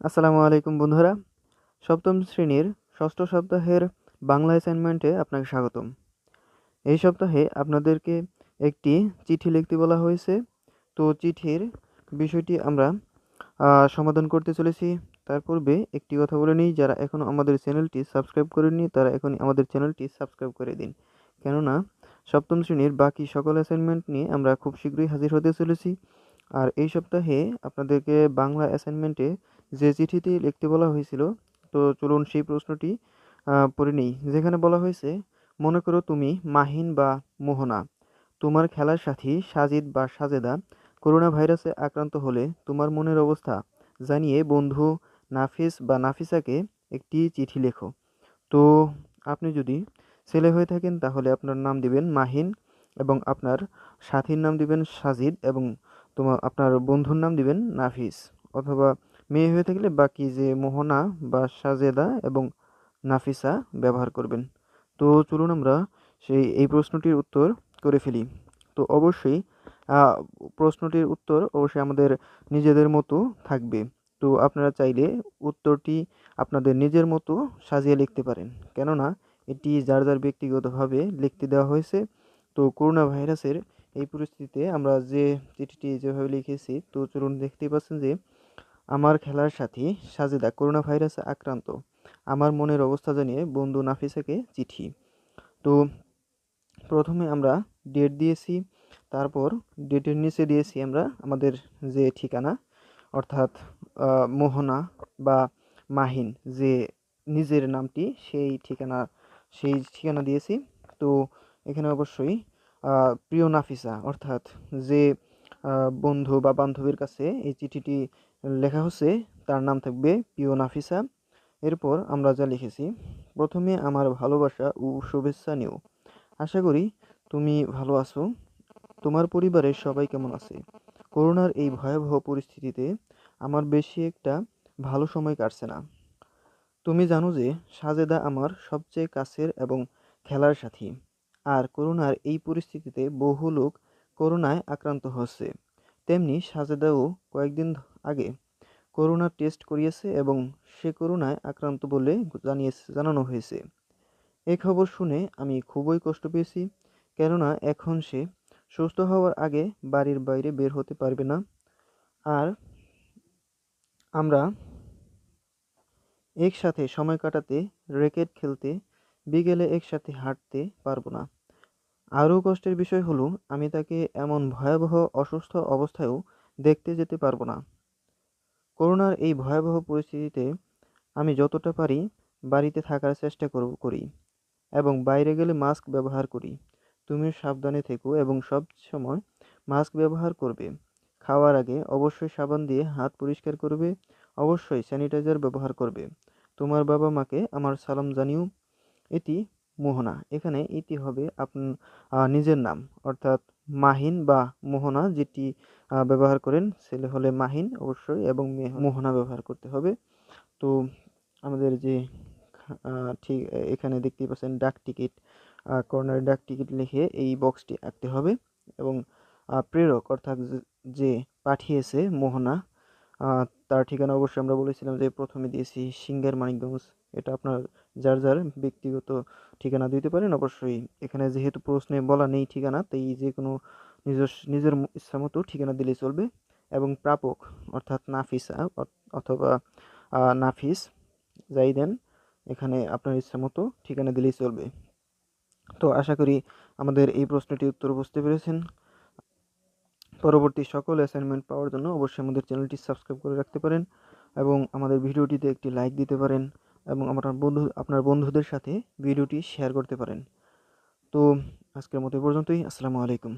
আসসালামু আলাইকুম বন্ধুরা। সপ্তম শ্রেণীর ষষ্ঠ সপ্তাহের বাংলা অ্যাসাইনমেন্টে আপনাকে স্বাগতম। এই সপ্তাহে আপনাদেরকে একটি চিঠি লিখতে বলা হয়েছে। তো চিঠির বিষয়টি আমরা সমাধান করতে চলেছি। তার পূর্বে একটি কথা বলে নিই, যারা এখনও আমাদের চ্যানেলটি সাবস্ক্রাইব করেননি তারা এখনই আমাদের চ্যানেলটি সাবস্ক্রাইব করে দিন। কেননা সপ্তম শ্রেণীর বাকি সকল অ্যাসাইনমেন্ট নিয়ে আমরা খুব শীঘ্রই হাজির হতে চলেছি। আর এই সপ্তাহে আপনাদেরকে বাংলা অ্যাসাইনমেন্টে যে চিঠিটি লিখতে বলা হয়েছিল, তো চলুন সেই প্রশ্নটি পড়ে নিই। যেখানে বলা হয়েছে, মনে করো তুমি মাহিন বা মোহনা। তোমার খেলার সাথী সাজিদ বা সাজেদা করোনা ভাইরাসে আক্রান্ত হলে তোমার মনের অবস্থা জানিয়ে বন্ধু নাফিস বা নাফিসাকে একটি চিঠি লেখো। তো আপনি যদি ছেলে হয়ে থাকেন তাহলে আপনার নাম দিবেন মাহিন এবং আপনার সাথীর নাম দিবেন সাজিদ এবং আপনার বন্ধুর নাম দিবেন নাফিস। অথবা মেয়ে হয়ে থাকলে বাকি যে মোহনা বা সাজেদা এবং নাফিসা ব্যবহার করবেন। তো চলুন আমরা এই প্রশ্নটির উত্তর করে ফেলি। তো অবশ্যই আহ, প্রশ্নটির উত্তর অবশ্যই আমাদের নিজেদের মতো থাকবে। তো আপনারা চাইলে উত্তরটি আপনাদের নিজের মতো সাজিয়ে লিখতে পারেন, কেননা এটি যার যার ব্যক্তিগতভাবে লিখতে দেওয়া হয়েছে। তো করোনা ভাইরাসের এই পরিস্থিতিতে আমরা যে চিঠিটি যেভাবে লিখেছি, তো চলুন দেখতেই পাচ্ছেন যে আমার খেলার সাথী সাজেদা করোনা ভাইরাসে আক্রান্ত, আমার মনের অবস্থা জানিয়ে বন্ধু নাফিসাকে চিঠি। তো প্রথমে আমরা ডেট দিয়েছি, তারপর ডেটের নিচে দিয়েছি আমরা আমাদের যে ঠিকানা, অর্থাৎ মোহনা বা মাহিন যে নিজের নামটি সেই ঠিকানা দিয়েছি। তো এখানে অবশ্যই প্রিয় নাফিসা অর্থাৎ যে বন্ধু বা বান্ধবীর কাছে এই চিঠিটি লেখা হচ্ছে তার নাম থাকবে প্রিয় নাফিসা। এরপর আমরা যা লিখেছি, প্রথমে আমার ভালোবাসা ও শুভেচ্ছা নিও। আশা করি তুমি ভালো আছো। তোমার পরিবারের সবাই কেমন আছে? করোনার এই ভয়াবহ পরিস্থিতিতে আমার বেশি একটা ভালো সময় কাটছে না। তুমি জানো যে সাজেদা আমার সবচেয়ে কাছের এবং খেলার সাথী। আর করোনার এই পরিস্থিতিতে বহু লোক করোনায় আক্রান্ত হচ্ছে। তেমনি সাজেদাও কয়েকদিন আগে করোনার টেস্ট করিয়েছে এবং সে করোনায় আক্রান্ত বলে জানানো হয়েছে। এই খবর শুনে আমি খুবই কষ্ট পেয়েছি, কেননা এখন সে সুস্থ হওয়ার আগে বাড়ির বাইরে বের হতে পারবে না। আর আমরা একসাথে সময় কাটাতে, র্যাকেট খেলতে, বিকেলে একসাথে হাঁটতে পারবো না। আরও কষ্টের বিষয় হলো আমি তাকে এমন ভয়াবহ অসুস্থ অবস্থায়ও দেখতে যেতে পারবো না। করোনার এই ভয়াবহ পরিস্থিতিতে আমি যতটা পারি বাড়িতে থাকার চেষ্টা করি এবং বাইরে গেলে মাস্ক ব্যবহার করি। তুমিও সাবধানে থেকো এবং সব সময় মাস্ক ব্যবহার করবে। খাওয়ার আগে অবশ্যই সাবান দিয়ে হাত পরিষ্কার করবে। অবশ্যই স্যানিটাইজার ব্যবহার করবে। তোমার বাবা মাকে আমার সালাম জানিও। এটি মোহনা। এখানে এটি হবে নিজের নাম, অর্থাৎ মাহিন বা মোহনা যেটি ব্যবহার করেন। ছেলে হলে মাহিন অবশ্যই এবং মেয়ে মোহনা ব্যবহার করতে হবে। তো আমাদের যে ঠিক এখানে দেখতেই পাচ্ছেন ডাক টিকিট, কর্নারে ডাক টিকিট লিখে এই বক্সটি আঁকতে হবে এবং প্রেরক অর্থাৎ যে পাঠিয়েছে মোহনা, তার ঠিকানা অবশ্যই আমরা বলেছিলাম যে প্রথমে দিয়েছি সিংহের মানিকগঞ্জ। এটা আপনার যার যার ব্যক্তিগত ঠিকানা দিতে পারেন। অবশ্যই এখানে যেহেতু প্রশ্নে বলা নেই ঠিকানা, তাই যে কোনো নিজের ইচ্ছা মতো ঠিকানা দিলেই চলবে। এবং প্রাপক অর্থাৎ নাফিসা অথবা নাফিস, যাই দেন, এখানে আপনার ইচ্ছা মতো ঠিকানা দিলেই চলবে। তো আশা করি আমাদের এই প্রশ্নটির উত্তর বুঝতে পেরেছেন। পরবর্তী সকল অ্যাসাইনমেন্ট পাওয়ার জন্য অবশ্যই আমাদের চ্যানেলটি সাবস্ক্রাইব করে রাখতে পারেন এবং আমাদের ভিডিওটিতে একটি লাইক দিতে পারেন এবং আপনার বন্ধুদের সাথে ভিডিওটি শেয়ার করতে পারেন। তো আজকের মতো এই পর্যন্তই। আসসালামু আলাইকুম।